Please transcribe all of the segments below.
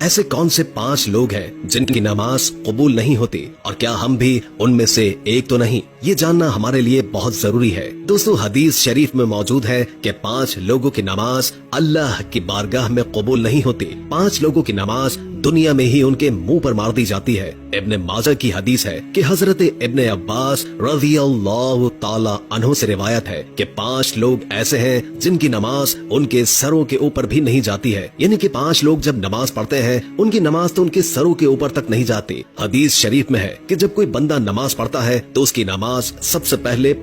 ایسے کون سے 5 لوگ ہیں جن کی نماز قبول نہیں ہوتی، اور کیا ہم بھی ان میں سے ایک تو نہیں؟ یہ جاننا ہمارے لیے بہت ضروری ہے۔ دوستو، حدیث شریف میں موجود ہے کہ 5 لوگوں کی نماز اللہ کی بارگاہ میں قبول نہیں ہوتی۔ 5 لوگوں کی نماز دنیا میں ہی ان کے منہ پر مار دی جاتی ہے۔ ابن ماجہ کی حدیث ہے کہ حضرت ابن عباس رضی اللہ تعالی عنہ سے روایت ہے کہ 5 لوگ ایسے ہیں جن کی نماز ان کے سروں کے اوپر بھی نہیں جاتی ہے، یعنی کہ 5 لوگ جب نماز پڑھتے ہیں ان کی نماز تو ان کے سروں کے اوپر تک نہیں جاتی۔ حدیث شریف میں ہے کہ جب کوئی بندہ نماز پڑھتا ہے تو اس کی نماز سب سے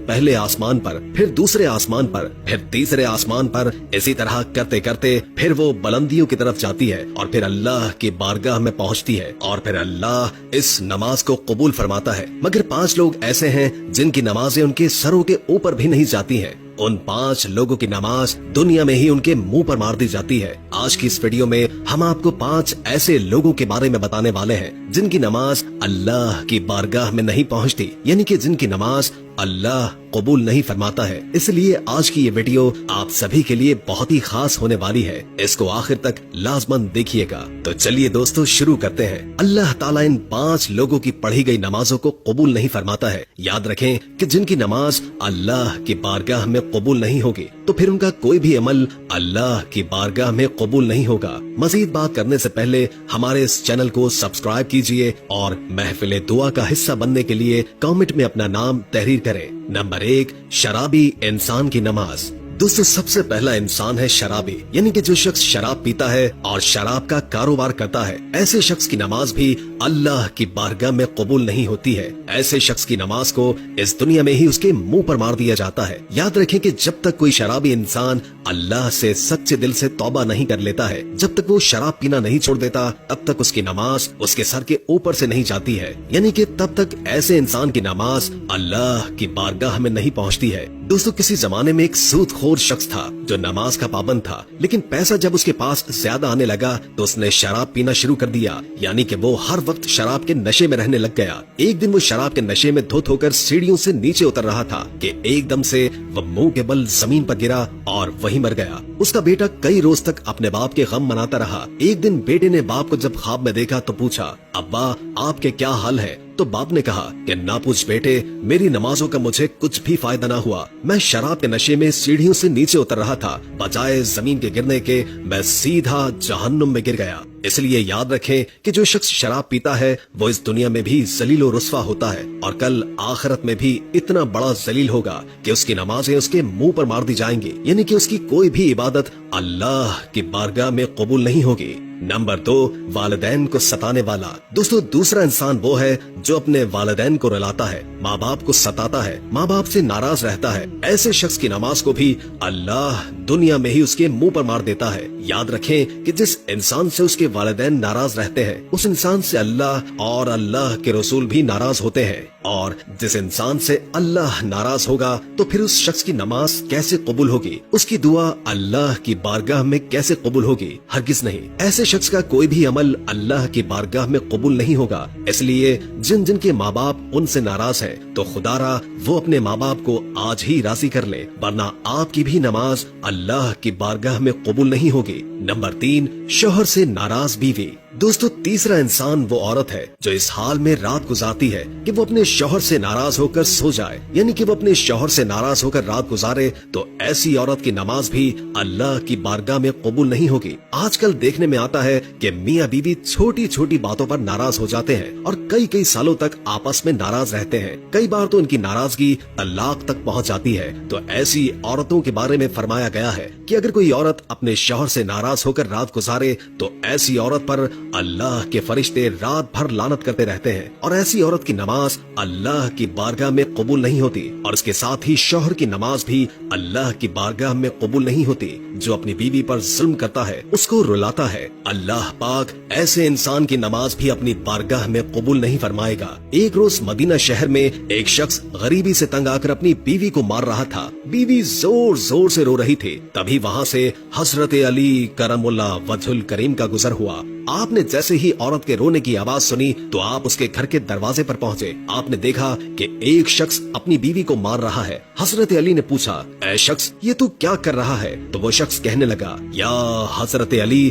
پہلے آسمان پر، پھر دوسرے آسمان پر، پھر تیسرے آسمان پر، اسی طرح کرتے کرتے پھر وہ بلندیوں کی طرف جاتی ہے اور پھر اللہ کی بارگاہ میں پہنچتی ہے، اور پھر اللہ اس نماز کو قبول فرماتا ہے۔ مگر 5 لوگ ایسے ہیں جن کی نمازیں ان کے سروں کے اوپر بھی نہیں جاتی ہیں۔ ان 5 لوگوں کی نماز دنیا میں ہی ان کے منہ پر مار دی جاتی ہے۔ آج کی اس ویڈیو میں ہم آپ کو 5 ایسے لوگوں کے بارے میں بتانے والے ہیں جن کی نماز اللہ کی بارگاہ میں نہیں پہنچتی، یعنی کہ جن کی نماز اللہ قبول نہیں فرماتا ہے۔ اس لیے آج کی یہ ویڈیو آپ سبھی کے لیے بہت ہی خاص ہونے والی ہے، اس کو آخر تک لازماً دیکھیے گا۔ تو چلیے دوستو شروع کرتے ہیں۔ اللہ تعالیٰ ان 5 لوگوں کی پڑھی گئی نمازوں کو قبول نہیں فرماتا ہے۔ یاد رکھیں کہ جن کی نماز اللہ کی بارگاہ میں قبول نہیں ہوگی تو پھر ان کا کوئی بھی عمل اللہ کی بارگاہ میں قبول نہیں ہوگا۔ مزید بات کرنے سے پہلے ہمارے اس چینل کو سبسکرائب کیجئے اور محفل دعا کا حصہ بننے کے لیے کامنٹ میں اپنا نام تحریر کریں۔ نمبر 1، شرابی انسان کی نماز۔ دوستو، سب سے پہلا انسان ہے شرابی، یعنی کہ جو شخص شراب پیتا ہے اور شراب کا کاروبار کرتا ہے، ایسے شخص کی نماز بھی اللہ کی بارگاہ میں قبول نہیں ہوتی ہے۔ ایسے شخص کی نماز کو اس دنیا میں ہی اس کے منہ پر مار دیا جاتا ہے۔ یاد رکھیں کہ جب تک کوئی شرابی انسان اللہ سے سچے دل سے توبہ نہیں کر لیتا ہے، جب تک وہ شراب پینا نہیں چھوڑ دیتا، تب تک اس کی نماز اس کے سر کے اوپر سے نہیں جاتی ہے، یعنی کہ تب تک ایسے انسان کی نماز اللہ کی بارگاہ میں نہیں پہنچتی ہے۔ دوستو، کسی زمانے میں ایک سود خور شخص تھا جو نماز کا پابند تھا، لیکن پیسہ جب اس کے پاس زیادہ آنے لگا تو اس نے شراب پینا شروع کر دیا، یعنی کہ وہ ہر وقت شراب کے نشے میں رہنے لگ گیا۔ ایک دن وہ شراب کے نشے میں دھو دھو کر سیڑھیوں سے نیچے اتر رہا تھا کہ ایک دم سے وہ منہ کے بل زمین پر گرا اور وہیں مر گیا۔ اس کا بیٹا کئی روز تک اپنے باپ کے غم مناتا رہا۔ ایک دن بیٹے نے باپ کو جب خواب میں دیکھا تو پوچھا، ابا آپ کے کیا حال ہے؟ تو باپ نے کہا کہ نہ پوچھ بیٹے، میری نمازوں کا مجھے کچھ بھی فائدہ نہ ہوا۔ میں شراب کے نشے میں سیڑھیوں سے نیچے اتر رہا تھا، بجائے زمین کے گرنے کے میں سیدھا جہنم میں گر گیا۔ اس لیے یاد رکھیں کہ جو شخص شراب پیتا ہے وہ اس دنیا میں بھی ذلیل و رسوا ہوتا ہے، اور کل آخرت میں بھی اتنا بڑا ذلیل ہوگا کہ اس کی نمازیں اس کے منہ پر مار دی جائیں گی، یعنی کہ اس کی کوئی بھی عبادت اللہ کی بارگاہ میں قبول نہیں ہوگی۔ نمبر 2، والدین کو ستانے والا۔ دوستو، دوسرا انسان وہ ہے جو اپنے والدین کو رلاتا ہے، ماں باپ کو ستاتا ہے، ماں باپ سے ناراض رہتا ہے۔ ایسے شخص کی نماز کو بھی اللہ دنیا میں ہی اس کے منہ پر مار دیتا ہے۔ یاد رکھیں کہ جس انسان سے اس کے والدین ناراض رہتے ہیں اس انسان سے اللہ اور اللہ کے رسول بھی ناراض ہوتے ہیں، اور جس انسان سے اللہ ناراض ہوگا تو پھر اس شخص کی نماز کیسے قبول ہوگی؟ اس کی دعا اللہ کی بارگاہ میں کیسے قبول ہوگی؟ ہرگز نہیں۔ ایسے شخص کا کوئی بھی عمل اللہ کی بارگاہ میں قبول نہیں ہوگا۔ اس لیے جن جن کے ماں باپ ان سے ناراض ہیں تو خدا را وہ اپنے ماں باپ کو آج ہی راضی کر لے، ورنہ آپ کی بھی نماز اللہ کی بارگاہ میں قبول نہیں ہوگی۔ نمبر 3، شوہر سے ناراض بیوی۔ دوستو، تیسرا انسان وہ عورت ہے جو اس حال میں رات گزارتی ہے کہ وہ اپنے شوہر سے ناراض ہو کر سو جائے، یعنی کہ وہ اپنے شوہر سے ناراض ہو کر رات گزارے، تو ایسی عورت کی نماز بھی اللہ کی بارگاہ میں قبول نہیں ہوگی۔ آج کل دیکھنے میں آتا ہے کہ میاں بیوی چھوٹی چھوٹی باتوں پر ناراض ہو جاتے ہیں اور کئی سالوں تک آپس میں ناراض رہتے ہیں۔ کئی بار تو ان کی ناراضگی طلاق تک پہنچ جاتی ہے۔ تو ایسی عورتوں کے بارے میں فرمایا گیا ہے کہ اگر کوئی عورت اپنے شوہر سے ناراض ہو کر رات گزارے تو ایسی عورت پر اللہ کے فرشتے رات بھر لعنت کرتے رہتے ہیں، اور ایسی عورت کی نماز اللہ کی بارگاہ میں قبول نہیں ہوتی، اور اس کے ساتھ ہی شوہر کی نماز بھی اللہ کی بارگاہ میں قبول نہیں ہوتی۔ جو اپنی بیوی پر ظلم کرتا ہے اس کو رلاتا ہے، اللہ پاک ایسے انسان کی نماز بھی اپنی بارگاہ میں قبول نہیں فرمائے گا۔ ایک روز مدینہ شہر میں ایک شخص غریبی سے تنگ آ کر اپنی بیوی کو مار رہا تھا۔ بیوی زور زور سے رو رہی تھی۔ تبھی وہاں سے حضرت علی کرم اللہ وجہ الکریم کا گزر ہوا۔ آپ نے جیسے ہی عورت کے رونے کی آواز سنی تو آپ اس کے گھر کے دروازے پر پہنچے۔ آپ نے دیکھا کہ ایک شخص اپنی بیوی کو مار رہا ہے۔ حضرت علی نے پوچھا، اے شخص، یہ تو کیا کر رہا ہے؟ تو وہ شخص کہنے لگا، یا حضرت علی،